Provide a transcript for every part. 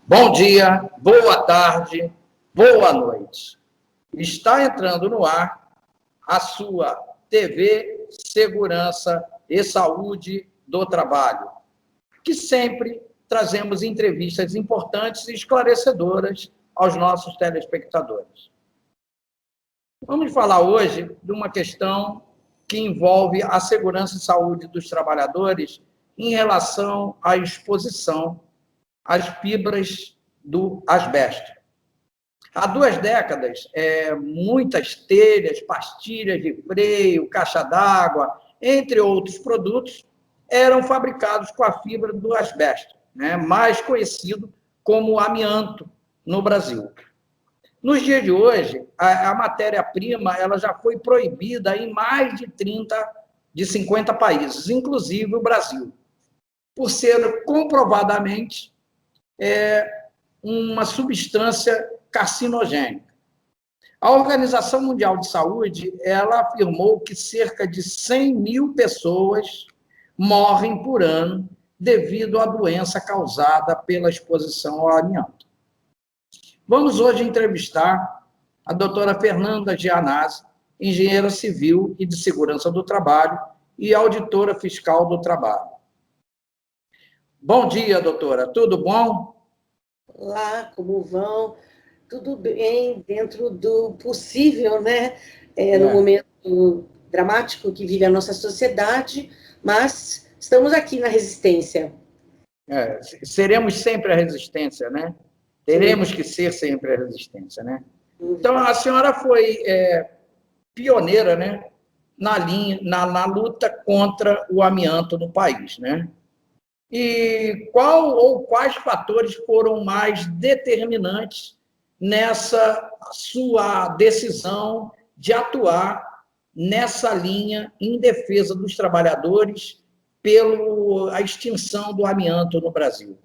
Bom dia, boa tarde, boa noite. Está entrando no ar a sua TV Segurança e Saúde do Trabalho, que sempre trazemos entrevistas importantes e esclarecedoras aos nossos telespectadores. Vamos falar hoje de uma questão que envolve a segurança e saúde dos trabalhadores em relação à exposição às fibras do asbesto. Há 2 décadas, muitas telhas, pastilhas de freio, caixa d'água, entre outros produtos, eram fabricados com a fibra do asbesto, né, mais conhecido como amianto no Brasil. Nos dias de hoje, a matéria-prima ela já foi proibida em mais de 50 países, inclusive o Brasil, por ser comprovadamente uma substância carcinogênica. A Organização Mundial de Saúde ela afirmou que cerca de 100 mil pessoas morrem por ano devido à doença causada pela exposição ao amianto. Vamos hoje entrevistar a doutora Fernanda Gianazzi, engenheira civil e de segurança do trabalho e auditora fiscal do trabalho. Bom dia, doutora. Tudo bom? Olá, como vão? Tudo bem, dentro do possível, né? No momento dramático que vive a nossa sociedade, mas estamos aqui na resistência. Seremos sempre a resistência, né? Teremos que ser sempre a resistência, né? Então, a senhora foi pioneira, né, na luta contra o amianto no país, né? E quais fatores foram mais determinantes nessa sua decisão de atuar nessa linha em defesa dos trabalhadores pela extinção do amianto no Brasil?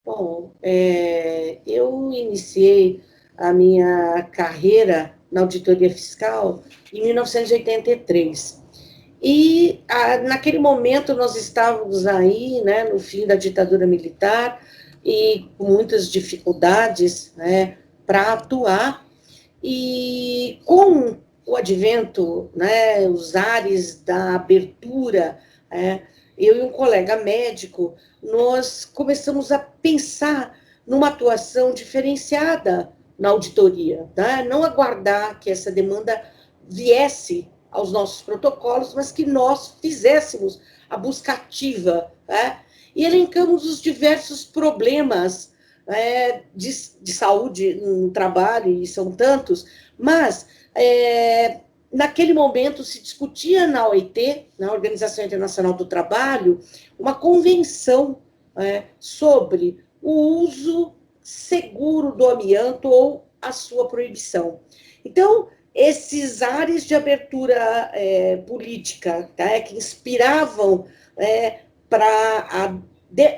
Bom, eu iniciei a minha carreira na auditoria fiscal em 1983. E naquele momento nós estávamos aí, né, no fim da ditadura militar e com muitas dificuldades, né, para atuar. E com o advento, né, os ares da abertura, eu e um colega médico, nós começamos a pensar numa atuação diferenciada na auditoria, tá? Não aguardar que essa demanda viesse aos nossos protocolos, mas que nós fizéssemos a busca ativa, né? E elencamos os diversos problemas de saúde no trabalho, e são tantos, mas naquele momento se discutia na OIT, na Organização Internacional do Trabalho, uma convenção sobre o uso seguro do amianto ou a sua proibição. Então, esses ares de abertura política, tá, que inspiravam para a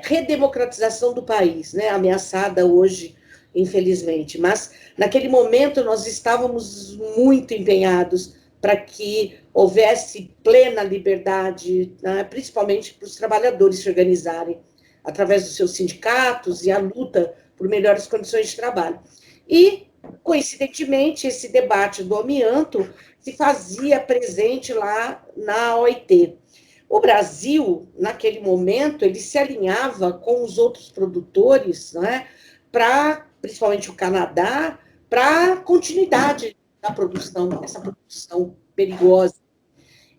redemocratização do país, né, ameaçada hoje, infelizmente. Mas, naquele momento, nós estávamos muito empenhados para que houvesse plena liberdade, né, principalmente para os trabalhadores se organizarem através dos seus sindicatos e a luta por melhores condições de trabalho. E, coincidentemente, esse debate do amianto se fazia presente lá na OIT. O Brasil, naquele momento, ele se alinhava com os outros produtores, né, principalmente o Canadá, para a continuidade da produção, essa produção perigosa.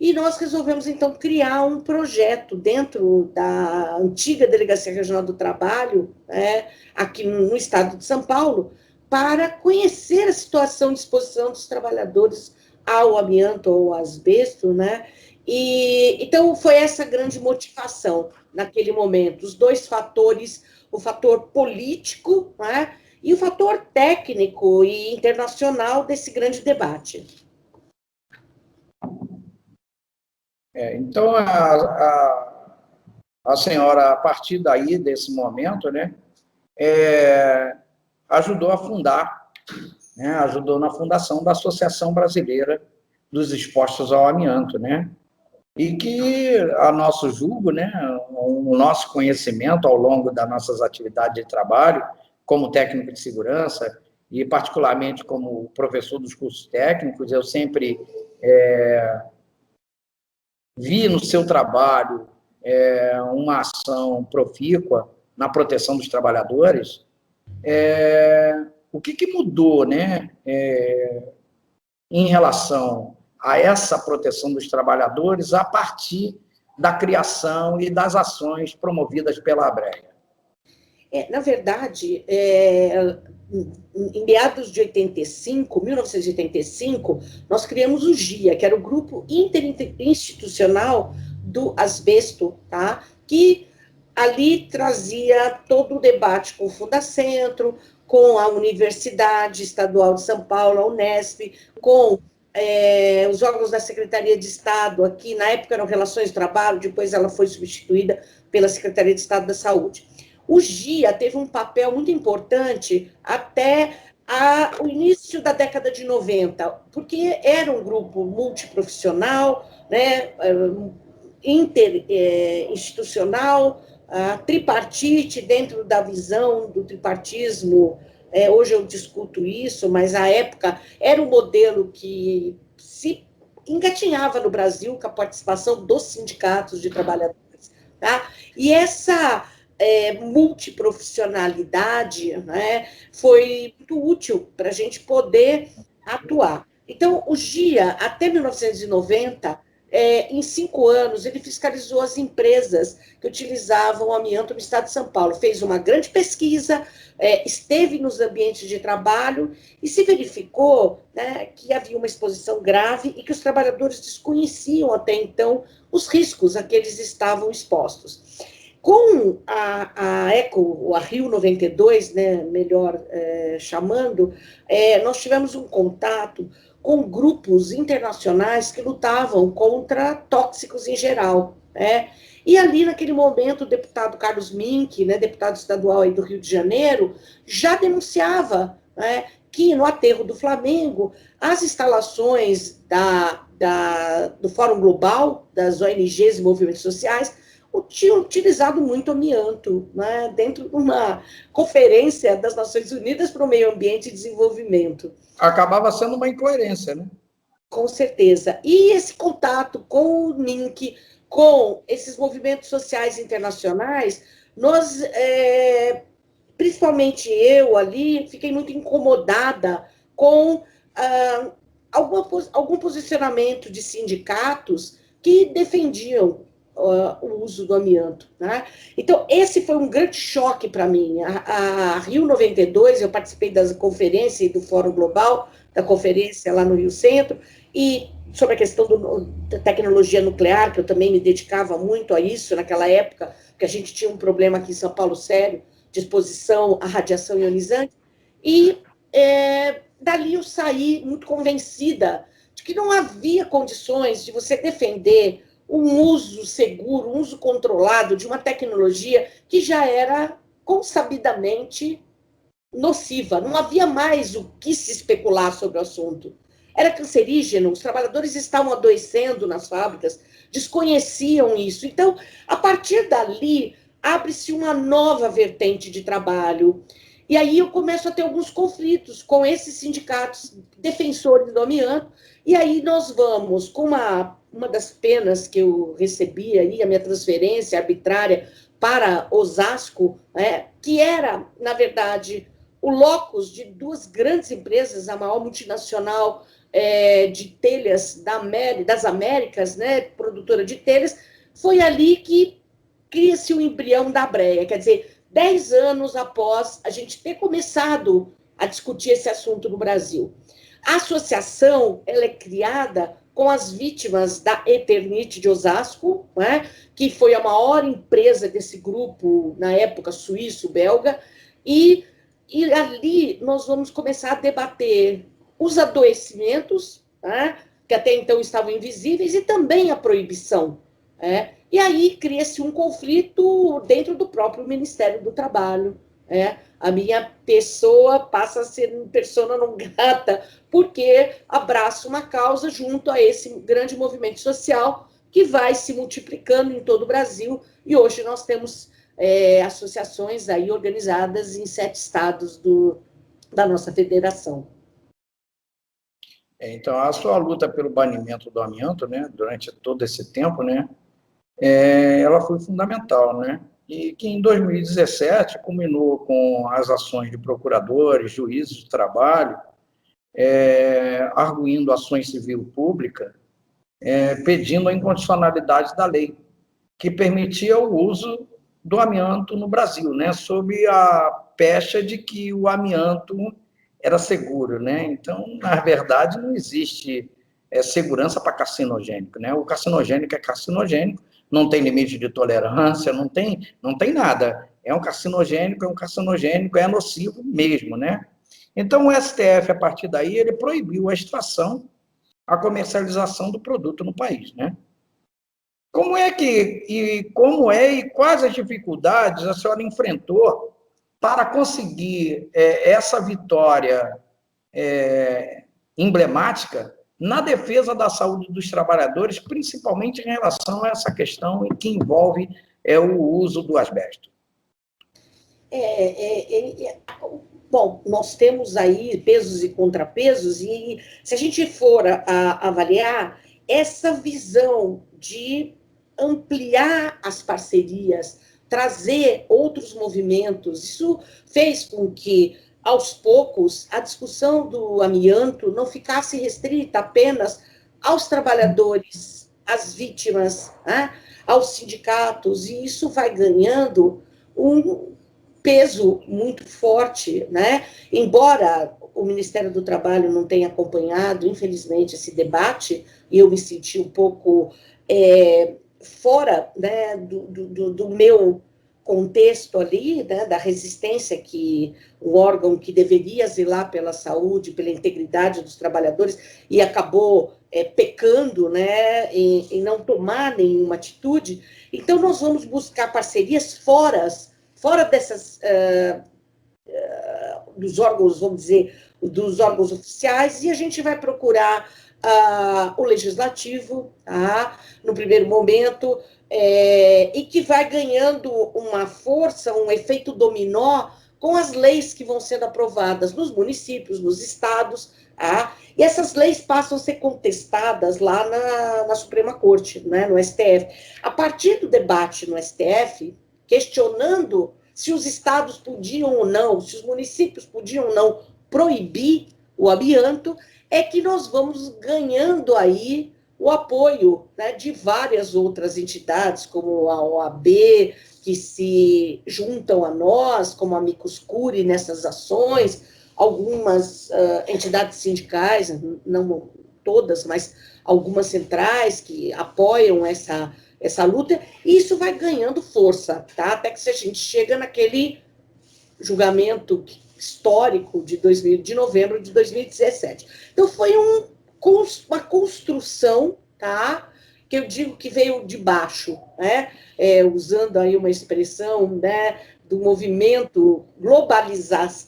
E nós resolvemos, então, criar um projeto dentro da antiga Delegacia Regional do Trabalho, aqui no estado de São Paulo, para conhecer a situação de exposição dos trabalhadores ao amianto ou ao asbesto, né? E, então, foi essa grande motivação naquele momento, os 2 fatores, o fator político, né, e o fator técnico e internacional desse grande debate. Então, a senhora, a partir daí, desse momento, né, ajudou a fundar, né, ajudou na fundação da Associação Brasileira dos Expostos ao Amianto, né? e que, a nosso julgo, né, o nosso conhecimento ao longo das nossas atividades de trabalho, como técnico de segurança, e particularmente como professor dos cursos técnicos, eu sempre vi no seu trabalho uma ação profícua na proteção dos trabalhadores. O que mudou, né, em relação a essa proteção dos trabalhadores a partir da criação e das ações promovidas pela ABREA? Na verdade, em meados de 1985, nós criamos o GIA, que era o Grupo Interinstitucional do Asbesto, tá? Que ali trazia todo o debate com o Fundacentro, com a Universidade Estadual de São Paulo, a Unesp, com os órgãos da Secretaria de Estado, aqui na época eram Relações de Trabalho, depois ela foi substituída pela Secretaria de Estado da Saúde. O GIA teve um papel muito importante até o início da década de 90, porque era um grupo multiprofissional, né, interinstitucional, tripartite, dentro da visão do tripartismo. Hoje eu discuto isso, mas à época era um modelo que se engatinhava no Brasil com a participação dos sindicatos de trabalhadores. Tá? E essa multiprofissionalidade, né, foi muito útil para a gente poder atuar. Então, o GIA, até 1990, em 5 anos, ele fiscalizou as empresas que utilizavam o amianto no estado de São Paulo, fez uma grande pesquisa, esteve nos ambientes de trabalho e se verificou, né, que havia uma exposição grave e que os trabalhadores desconheciam até então os riscos a que eles estavam expostos. Com a ECO, a Rio 92, né, melhor chamando, nós tivemos um contato com grupos internacionais que lutavam contra tóxicos em geral. Né? E ali, naquele momento, o deputado Carlos Mink, né, deputado estadual aí do Rio de Janeiro, já denunciava, né, que no aterro do Flamengo, as instalações do Fórum Global, das ONGs e movimentos sociais, tinham utilizado muito amianto, né, dentro de uma conferência das Nações Unidas para o Meio Ambiente e Desenvolvimento. Acabava sendo uma incoerência, né? Com certeza. E esse contato com o NINC, com esses movimentos sociais internacionais, nós, principalmente eu ali, fiquei muito incomodada com algum posicionamento de sindicatos que defendiam o uso do amianto. Né? Então, esse foi um grande choque para mim. A Rio 92, eu participei da conferência e do Fórum Global, da conferência lá no Rio Centro, e sobre a questão da tecnologia nuclear, que eu também me dedicava muito a isso naquela época, porque a gente tinha um problema aqui em São Paulo sério, de exposição à radiação ionizante, e dali eu saí muito convencida de que não havia condições de você defender um uso seguro, um uso controlado de uma tecnologia que já era consabidamente nociva. Não havia mais o que se especular sobre o assunto. Era cancerígeno, os trabalhadores estavam adoecendo nas fábricas, desconheciam isso. Então, a partir dali, abre-se uma nova vertente de trabalho. E aí eu começo a ter alguns conflitos com esses sindicatos defensores do amianto, e aí nós vamos com uma das penas que eu recebi aí, a minha transferência arbitrária para Osasco, que era, na verdade, o locus de 2 grandes empresas, a maior multinacional de telhas das Américas, né, produtora de telhas, foi ali que cria-se o embrião da ABREA, quer dizer, 10 anos após a gente ter começado a discutir esse assunto no Brasil. A associação ela é criada com as vítimas da Eternit de Osasco, né, que foi a maior empresa desse grupo, na época, suíço-belga, e ali nós vamos começar a debater os adoecimentos, né, que até então estavam invisíveis, e também a proibição. E aí cria-se um conflito dentro do próprio Ministério do Trabalho. A minha pessoa passa a ser persona não grata, porque abraça uma causa junto a esse grande movimento social que vai se multiplicando em todo o Brasil, e hoje nós temos associações aí organizadas em 7 estados da nossa federação. Então, a sua luta pelo banimento do amianto, né, durante todo esse tempo, né, ela foi fundamental, né, e que em 2017 culminou com as ações de procuradores, juízes de trabalho, arguindo ações civil pública, pedindo a incondicionalidade da lei, que permitia o uso do amianto no Brasil, né, sob a pecha de que o amianto era seguro, né? Então, na verdade, não existe segurança para carcinogênico, né? O carcinogênico é carcinogênico, não tem limite de tolerância, não tem nada. É um carcinogênico, é nocivo mesmo, né? Então, o STF, a partir daí, ele proibiu a extração, a comercialização do produto no país, né? Como e quais as dificuldades a senhora enfrentou para conseguir essa vitória emblemática na defesa da saúde dos trabalhadores, principalmente em relação a essa questão que envolve o uso do asbesto? Bom, nós temos aí pesos e contrapesos, e se a gente for avaliar essa visão de ampliar as parcerias, trazer outros movimentos, isso fez com que, aos poucos, a discussão do amianto não ficasse restrita apenas aos trabalhadores, às vítimas, né, aos sindicatos, e isso vai ganhando um peso muito forte, né? Embora o Ministério do Trabalho não tenha acompanhado, infelizmente, esse debate, e eu me senti um pouco fora, né, do meu contexto ali, né, da resistência que o órgão que deveria zelar pela saúde, pela integridade dos trabalhadores, e acabou pecando, né, em não tomar nenhuma atitude. Então, nós vamos buscar parcerias fora dessas, dos órgãos, vamos dizer, dos órgãos oficiais, e a gente vai procurar o legislativo, tá? No primeiro momento, e que vai ganhando uma força, um efeito dominó com as leis que vão sendo aprovadas nos municípios, nos estados, tá? E essas leis passam a ser contestadas lá na Suprema Corte, né, no STF. A partir do debate no STF, questionando se os estados podiam ou não, se os municípios podiam ou não proibir o amianto, é que nós vamos ganhando aí o apoio, né, de várias outras entidades, como a OAB, que se juntam a nós, como a Amicus Curiae nessas ações, algumas entidades sindicais, não todas, mas algumas centrais que apoiam essa luta, e isso vai ganhando força, tá? Até que a gente chega naquele julgamento histórico de novembro de 2017. Então, foi uma construção, tá? Que eu digo que veio de baixo, né? Usando aí uma expressão, né, do movimento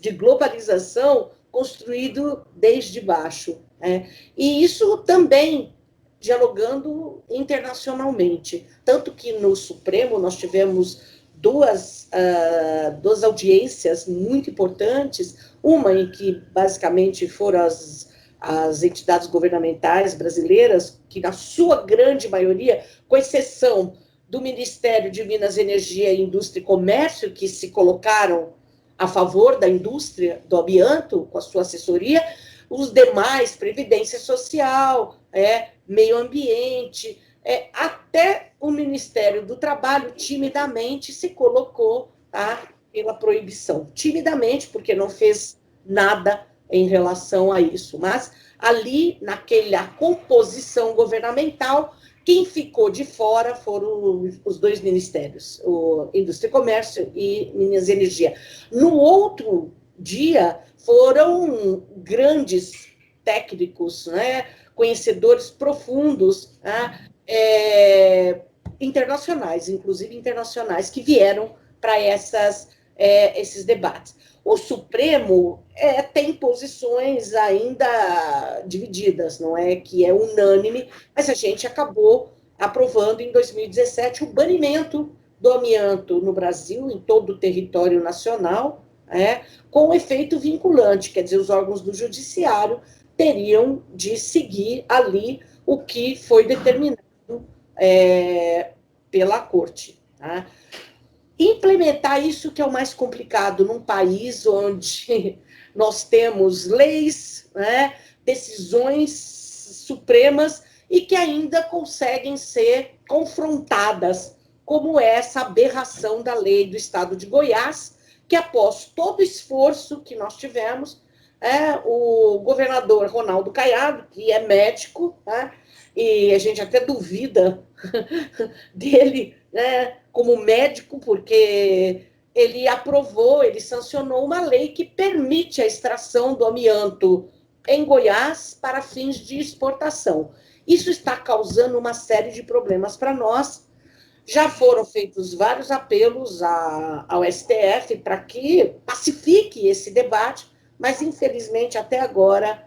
de globalização construído desde baixo, né? E isso também dialogando internacionalmente. Tanto que no Supremo nós tivemos duas audiências muito importantes, uma em que basicamente foram as entidades governamentais brasileiras, que na sua grande maioria, com exceção do Ministério de Minas, Energia, Indústria e Comércio, que se colocaram a favor da indústria do amianto, com a sua assessoria, os demais, Previdência Social, Meio Ambiente, até o Ministério do Trabalho timidamente se colocou pela proibição. Timidamente, porque não fez nada em relação a isso. Mas ali, naquela composição governamental, quem ficou de fora foram os dois ministérios, o Indústria e Comércio e Minas e Energia. No outro dia, foram grandes técnicos, né, conhecedores profundos, né, internacionais, inclusive internacionais, que vieram para esses debates. O Supremo tem posições ainda divididas, não é que é unânime, mas a gente acabou aprovando em 2017 o banimento do amianto no Brasil, em todo o território nacional, com efeito vinculante, quer dizer, os órgãos do judiciário teriam de seguir ali o que foi determinado pela corte. Tá? Implementar isso que é o mais complicado num país onde nós temos leis, decisões supremas e que ainda conseguem ser confrontadas, como essa aberração da lei do Estado de Goiás, que após todo o esforço que nós tivemos, o governador Ronaldo Caiado, que é médico, e a gente até duvida dele, como médico, porque ele aprovou, ele sancionou uma lei que permite a extração do amianto em Goiás para fins de exportação. Isso está causando uma série de problemas para nós. Já foram feitos vários apelos ao STF para que pacifique esse debate, mas, infelizmente, até agora,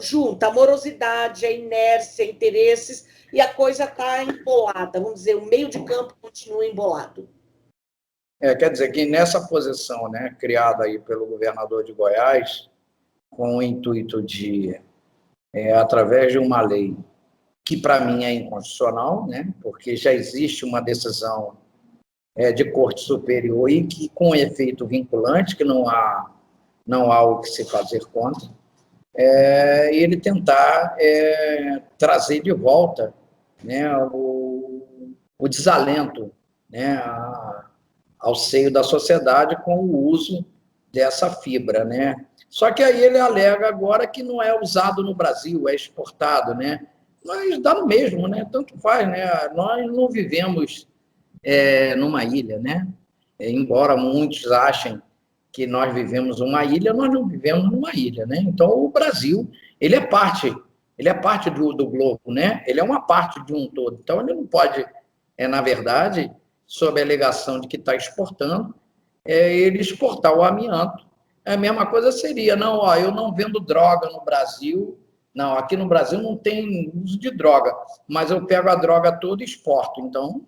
junta a morosidade, a inércia, interesses, e a coisa está embolada. Vamos dizer, o meio de campo continua embolado. Quer dizer que nessa posição, criada aí pelo governador de Goiás, com o intuito de, através de uma lei que para mim é inconstitucional, porque já existe uma decisão de corte superior e que com efeito vinculante, que não há o que se fazer contra, ele tentar trazer de volta o desalento ao seio da sociedade com o uso dessa fibra. Só que aí ele alega agora que não é usado no Brasil, é exportado, mas dá no mesmo, tanto faz, nós não vivemos numa ilha, embora muitos achem que nós vivemos numa ilha, nós não vivemos numa ilha, Então o Brasil, ele é parte do globo, Ele é uma parte de um todo, então ele não pode, na verdade, sob a alegação de que está exportando, ele exportar o amianto. A mesma coisa seria, eu não vendo droga no Brasil. Não, aqui no Brasil não tem uso de droga, mas eu pego a droga toda e exporto. Então,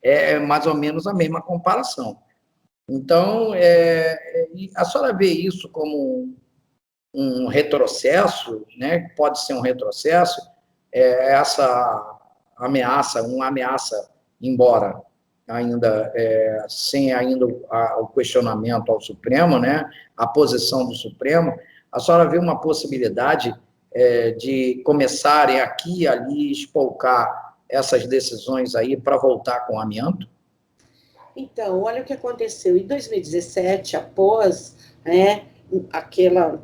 é mais ou menos a mesma comparação. Então, a senhora vê isso como um retrocesso, pode ser um retrocesso, essa ameaça, uma ameaça, embora ainda sem ainda o questionamento ao Supremo, a posição do Supremo, a senhora vê uma possibilidade de começarem aqui e ali espolcar essas decisões aí para voltar com o amianto? Então, olha o que aconteceu. Em 2017, após aqueles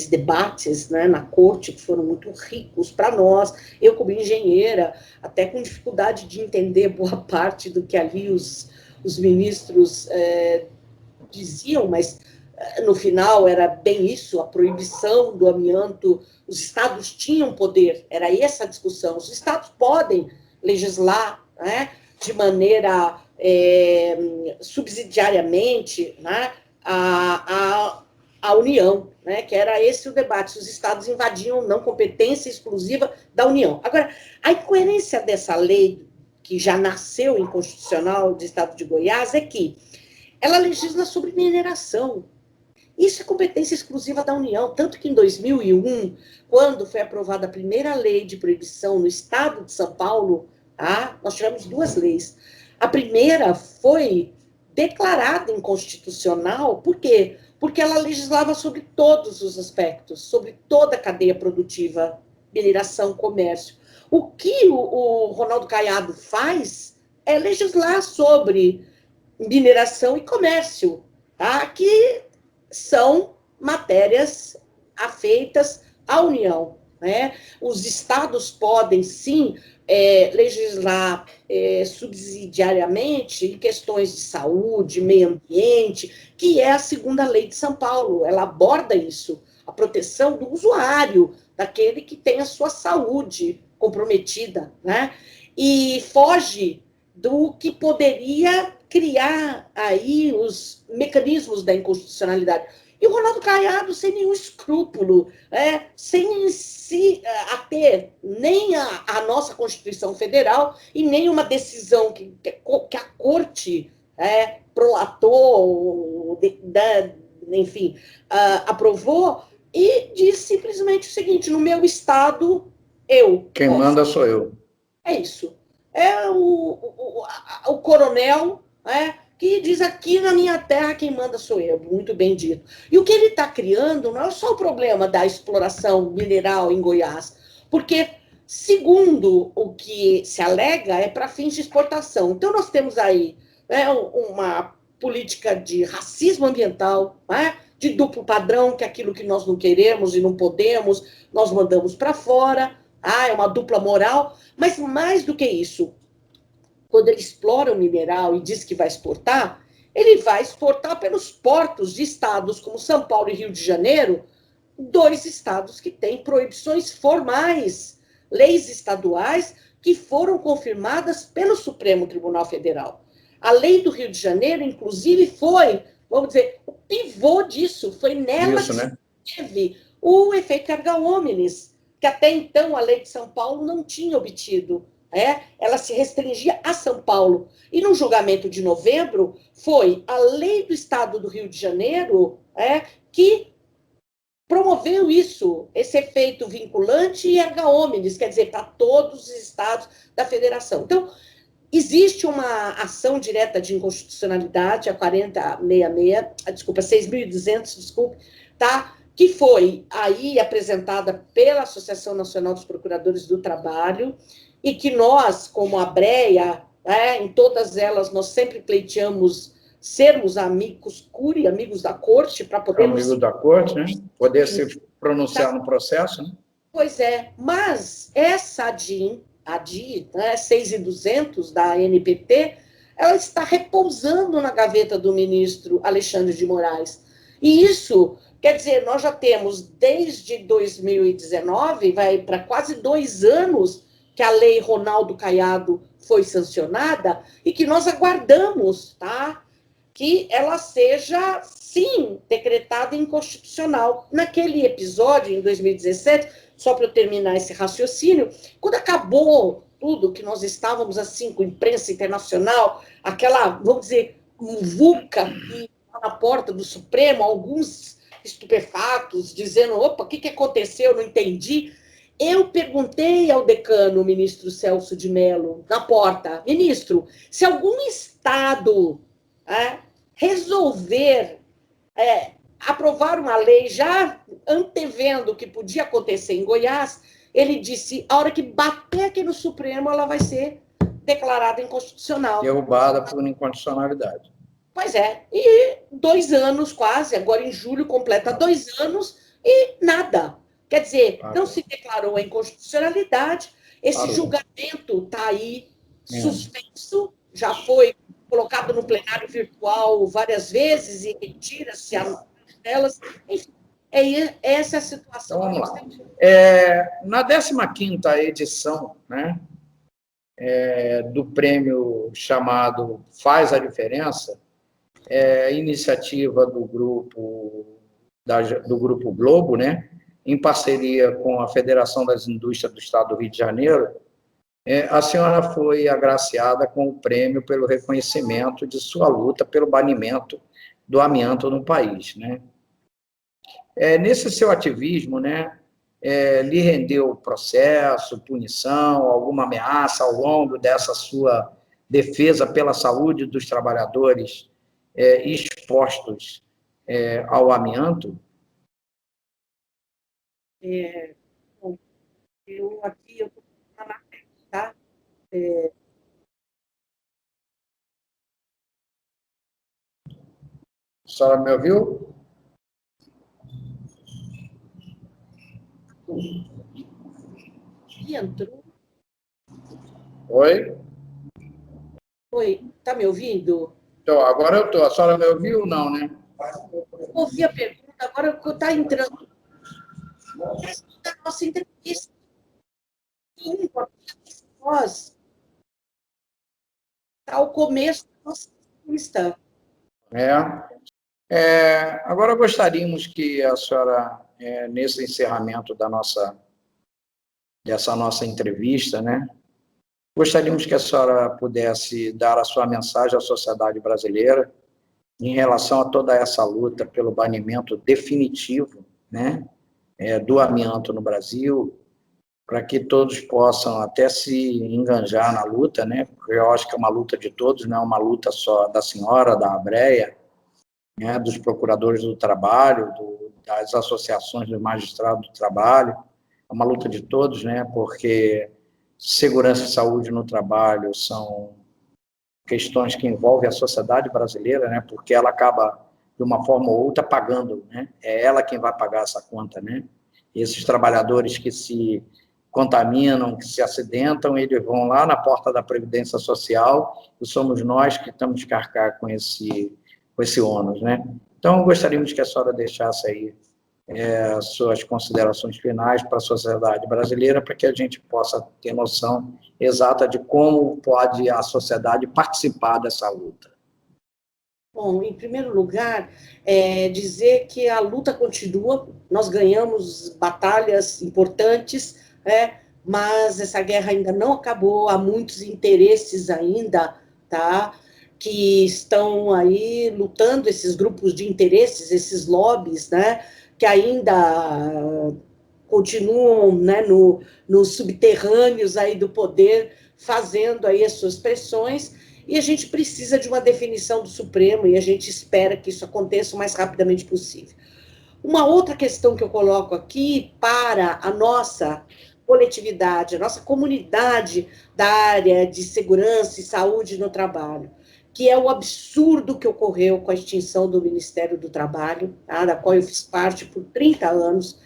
debates na corte que foram muito ricos para nós, eu como engenheira, até com dificuldade de entender boa parte do que ali os ministros diziam, mas no final era bem isso, a proibição do amianto, os estados tinham poder, era essa a discussão, os estados podem legislar, de maneira subsidiariamente, a União, que era esse o debate, se os estados invadiam ou não competência exclusiva da União. Agora, a incoerência dessa lei, que já nasceu inconstitucional do estado de Goiás, é que ela legisla sobre mineração. Isso é competência exclusiva da União, tanto que em 2001, quando foi aprovada a primeira lei de proibição no estado de São Paulo, nós tivemos duas leis. A primeira foi declarada inconstitucional, por quê? Porque ela legislava sobre todos os aspectos, sobre toda a cadeia produtiva, mineração, comércio. O que o Ronaldo Caiado faz é legislar sobre mineração e comércio, que são matérias afeitas à União. Os estados podem, sim, legislar subsidiariamente em questões de saúde, meio ambiente, que é a segunda lei de São Paulo. Ela aborda isso, a proteção do usuário, daquele que tem a sua saúde comprometida, e foge do que poderia criar aí os mecanismos da inconstitucionalidade. E o Ronaldo Caiado, sem nenhum escrúpulo, sem se ater nem a nossa Constituição Federal e nem uma decisão que a Corte prolatou, enfim, aprovou, e diz simplesmente o seguinte: no meu estado, eu. Quem manda sou eu. É isso. É o coronel, que diz: aqui na minha terra quem manda sou eu. Muito bem dito. E o que ele está criando não é só o problema da exploração mineral em Goiás, porque, segundo o que se alega, é para fins de exportação. Então, nós temos aí uma política de racismo ambiental, de duplo padrão, que é aquilo que nós não queremos e não podemos, nós mandamos para fora. É uma dupla moral. Mas, mais do que isso, quando ele explora o mineral e diz que vai exportar, ele vai exportar pelos portos de estados como São Paulo e Rio de Janeiro, 2 estados que têm proibições formais, leis estaduais que foram confirmadas pelo Supremo Tribunal Federal. A lei do Rio de Janeiro, inclusive, foi, vamos dizer, o pivô disso, foi nela que teve o efeito erga omnes, que até então a lei de São Paulo não tinha obtido. Ela se restringia a São Paulo. E no julgamento de novembro, foi a lei do Estado do Rio de Janeiro que promoveu isso, esse efeito vinculante e erga omnes, quer dizer, para todos os estados da federação. Então, existe uma ação direta de inconstitucionalidade, a 6.200, tá? Que foi aí apresentada pela Associação Nacional dos Procuradores do Trabalho, e que nós, como a BREA, em todas elas, nós sempre pleiteamos sermos amigos curi, amigos da corte, para podermos... Amigos da corte, né? Poder se pronunciar no processo, né? Pois é, mas essa ADI, 6.200 da ANPT, ela está repousando na gaveta do ministro Alexandre de Moraes. E isso, quer dizer, nós já temos desde 2019, vai para quase 2 anos, que a lei Ronaldo Caiado foi sancionada, e que nós aguardamos, tá? Que ela seja, sim, decretada inconstitucional. Naquele episódio, em 2017, só para eu terminar esse raciocínio, quando acabou tudo, que nós estávamos assim com imprensa internacional, aquela, vamos dizer, muvuca na porta do Supremo, alguns estupefatos, dizendo: opa, o que aconteceu? Eu não entendi. Eu perguntei ao decano, o ministro Celso de Mello, na porta: ministro, se algum estado resolver aprovar uma lei já antevendo o que podia acontecer em Goiás, ele disse: a hora que bater aqui no Supremo, ela vai ser declarada inconstitucional. Derrubada por inconstitucionalidade. Pois é, e 2 anos quase, agora em julho completa 2 anos e nada. Quer dizer, não se declarou a inconstitucionalidade, esse julgamento está aí suspenso, já foi colocado no plenário virtual várias vezes e retira-se delas. Enfim, essa é a situação. Então, vamos lá. Na 15ª edição, né, do prêmio chamado Faz a Diferença, iniciativa do Grupo Globo, né, em parceria com a Federação das Indústrias do Estado do Rio de Janeiro, a senhora foi agraciada com o prêmio pelo reconhecimento de sua luta pelo banimento do amianto no país, né? Nesse seu ativismo, né, lhe rendeu processo, punição, alguma ameaça ao longo dessa sua defesa pela saúde dos trabalhadores expostos ao amianto? Bom, eu estou na frente, tá? A senhora me ouviu? E entrou. Oi? Oi, tá me ouvindo? Então, agora eu estou. A senhora me ouviu ou não, né? Ouvi a pergunta, agora está entrando. Essa é a nossa entrevista. Nós está o começo da nossa entrevista. Agora gostaríamos que a senhora, nesse encerramento da nossa dessa nossa entrevista, né? Gostaríamos que a senhora pudesse dar a sua mensagem à sociedade brasileira em relação a toda essa luta pelo banimento definitivo, né, do amianto no Brasil, para que todos possam até se enganjar na luta, né, porque eu acho que é uma luta de todos, não é uma luta só da senhora, da Abreia, né, dos procuradores do trabalho, das associações dos magistrados do trabalho, é uma luta de todos, né, porque segurança e saúde no trabalho são questões que envolvem a sociedade brasileira, né, porque ela acaba, de uma forma ou outra, pagando, né, é ela quem vai pagar essa conta, né, esses trabalhadores que se contaminam, que se acidentam, eles vão lá na porta da Previdência Social e somos nós que estamos de carregar com esse ônus, né. Então, gostaríamos que a senhora deixasse aí suas considerações finais para a sociedade brasileira, para que a gente possa ter noção exata de como pode a sociedade participar dessa luta. Bom, em primeiro lugar, dizer que a luta continua, nós ganhamos batalhas importantes, mas essa guerra ainda não acabou, há muitos interesses ainda, tá, que estão aí lutando, esses grupos de interesses, esses lobbies, né, que ainda continuam, né, nos subterrâneos aí do poder, fazendo aí as suas pressões, e a gente precisa de uma definição do Supremo, e a gente espera que isso aconteça o mais rapidamente possível. Uma outra questão que eu coloco aqui para a nossa coletividade, a nossa comunidade da área de segurança e saúde no trabalho, que é o absurdo que ocorreu com a extinção do Ministério do Trabalho, tá, da qual eu fiz parte por 30 anos,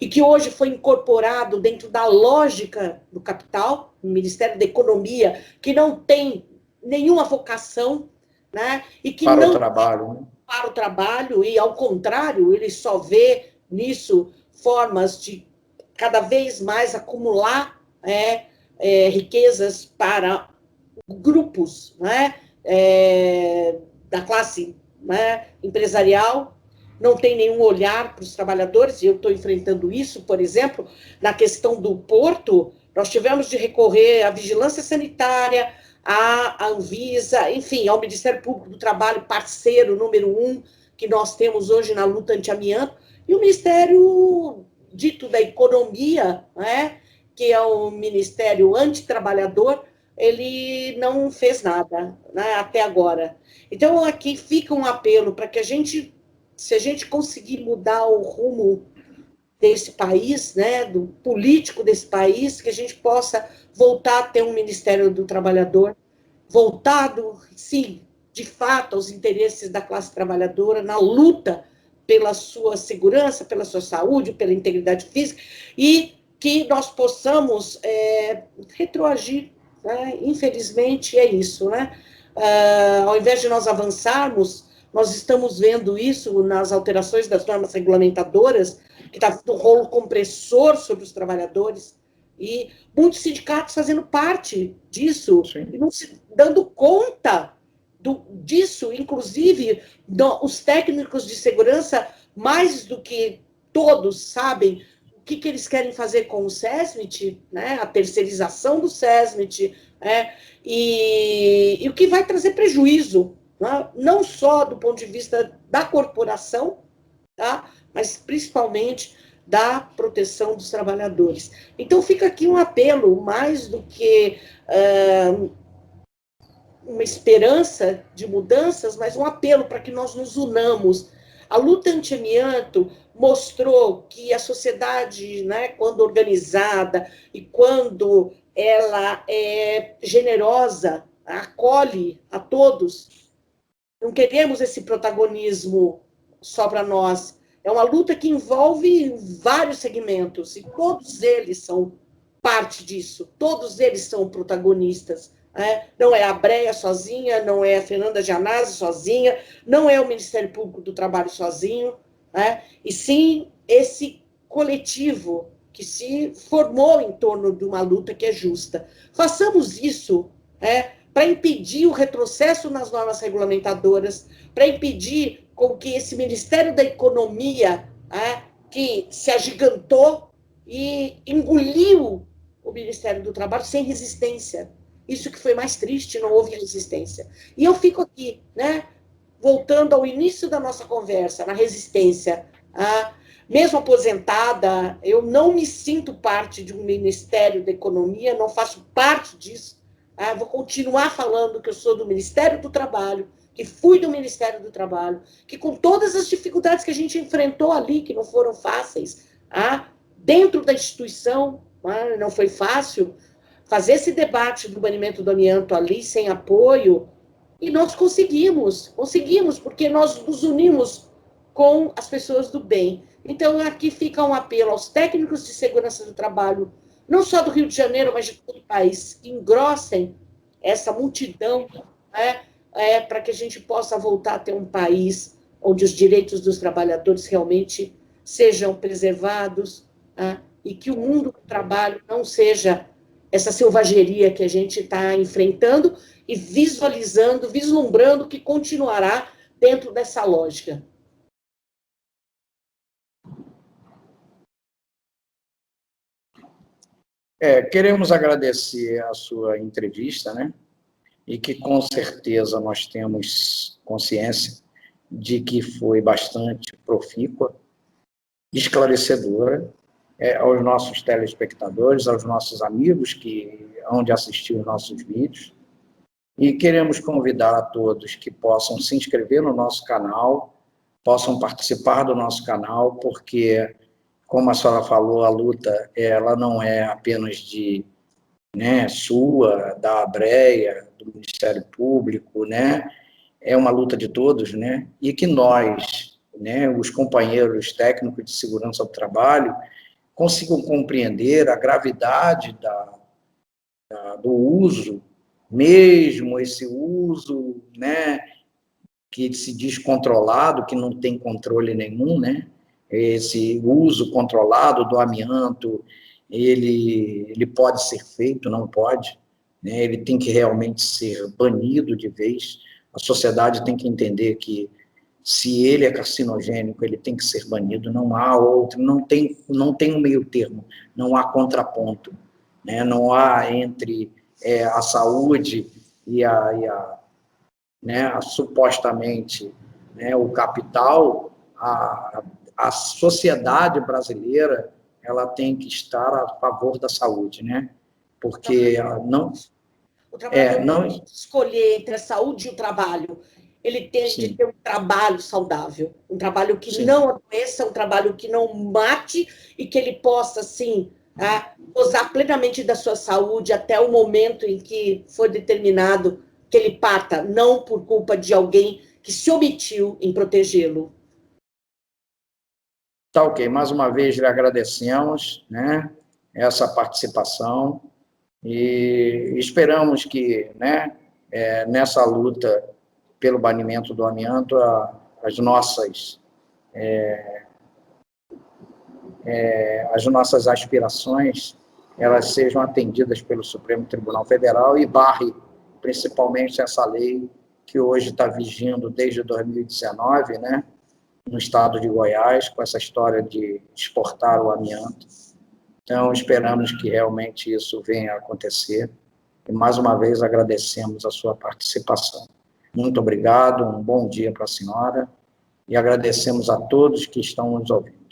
e que hoje foi incorporado dentro da lógica do capital, o Ministério da Economia, que não tem nenhuma vocação, né, e que para não o trabalho, né? Para o trabalho, e ao contrário, ele só vê nisso formas de cada vez mais acumular riquezas para grupos, né, da classe, né, empresarial, não tem nenhum olhar para os trabalhadores, e eu estou enfrentando isso, por exemplo, na questão do porto, nós tivemos de recorrer à vigilância sanitária, à Anvisa, enfim, ao Ministério Público do Trabalho, parceiro número 1 que nós temos hoje na luta anti-amianto, e o Ministério dito da Economia, né, que é o Ministério antitrabalhador, ele não fez nada, né, até agora. Então, aqui fica um apelo para que a gente, se a gente conseguir mudar o rumo desse país, né, do político desse país, que a gente possa voltar a ter um Ministério do Trabalhador voltado, sim, de fato, aos interesses da classe trabalhadora, na luta pela sua segurança, pela sua saúde, pela integridade física, e que nós possamos retroagir, né? Infelizmente, é isso, né? Ao invés de nós avançarmos, nós estamos vendo isso nas alterações das normas regulamentadoras, que está um rolo compressor sobre os trabalhadores, e muitos sindicatos fazendo parte disso, sim, e não se dando conta disso, inclusive os técnicos de segurança, mais do que todos, sabem o que eles querem fazer com o SESMIT, né, a terceirização do SESMIT, né, e o que vai trazer prejuízo, né, não só do ponto de vista da corporação, tá, mas principalmente da proteção dos trabalhadores. Então, fica aqui um apelo, mais do que uma esperança de mudanças, mas um apelo para que nós nos unamos. A luta anti-amianto mostrou que a sociedade, né, quando organizada e quando ela é generosa, acolhe a todos, não queremos esse protagonismo só para nós. É uma luta que envolve vários segmentos, e todos eles são parte disso, todos eles são protagonistas. Não é a Abreia sozinha, não é a Fernanda Gianazzi sozinha, não é o Ministério Público do Trabalho sozinho, e sim esse coletivo que se formou em torno de uma luta que é justa. Façamos isso, para impedir o retrocesso nas normas regulamentadoras, para impedir com que esse Ministério da Economia, que se agigantou, e engoliu o Ministério do Trabalho sem resistência. Isso que foi mais triste, não houve resistência. E eu fico aqui, né, voltando ao início da nossa conversa, na resistência. Mesmo aposentada, eu não me sinto parte de um Ministério da Economia, não faço parte disso. Vou continuar falando que eu sou do Ministério do Trabalho, que fui do Ministério do Trabalho, que com todas as dificuldades que a gente enfrentou ali, que não foram fáceis, dentro da instituição, não foi fácil, fazer esse debate do banimento do amianto ali, sem apoio, e nós conseguimos, porque nós nos unimos com as pessoas do bem. Então, aqui fica um apelo aos técnicos de segurança do trabalho, não só do Rio de Janeiro, mas de todo o país, que engrossem essa multidão, né, para que a gente possa voltar a ter um país onde os direitos dos trabalhadores realmente sejam preservados, e que o mundo do trabalho não seja essa selvageria que a gente está enfrentando e visualizando, vislumbrando que continuará dentro dessa lógica. Queremos agradecer a sua entrevista, né? E que com certeza nós temos consciência de que foi bastante profícua, esclarecedora, aos nossos telespectadores, aos nossos amigos que hão de assistir os nossos vídeos. E queremos convidar a todos que possam se inscrever no nosso canal, possam participar do nosso canal, porque, como a senhora falou, a luta ela não é apenas de sua, da ABREA, do Ministério Público, é uma luta de todos, e que nós, os companheiros técnicos de segurança do trabalho, consigam compreender a gravidade do uso, mesmo esse uso, que se diz controlado, que não tem controle nenhum, esse uso controlado do amianto, ele pode ser feito, não pode, ele tem que realmente ser banido de vez. A sociedade tem que entender que, se ele é carcinogênico, ele tem que ser banido, não há outro, não tem um meio termo, não há contraponto, não há entre a saúde e supostamente o capital, a sociedade brasileira ela tem que estar a favor da saúde, porque o trabalhador não tem que escolher entre a saúde e o trabalho. Ele tem de ter um trabalho saudável, um trabalho que não adoeça, um trabalho que não mate e que ele possa, assim, gozar plenamente da sua saúde até o momento em que for determinado que ele parta, não por culpa de alguém que se omitiu em protegê-lo. Tá ok. Mais uma vez lhe agradecemos, essa participação e esperamos que, nessa luta pelo banimento do amianto, as nossas aspirações elas sejam atendidas pelo Supremo Tribunal Federal e barre principalmente essa lei que hoje está vigindo desde 2019, no estado de Goiás, com essa história de exportar o amianto. Então, esperamos que realmente isso venha a acontecer. E, mais uma vez, agradecemos a sua participação. Muito obrigado, um bom dia para a senhora, e agradecemos a todos que estão nos ouvindo.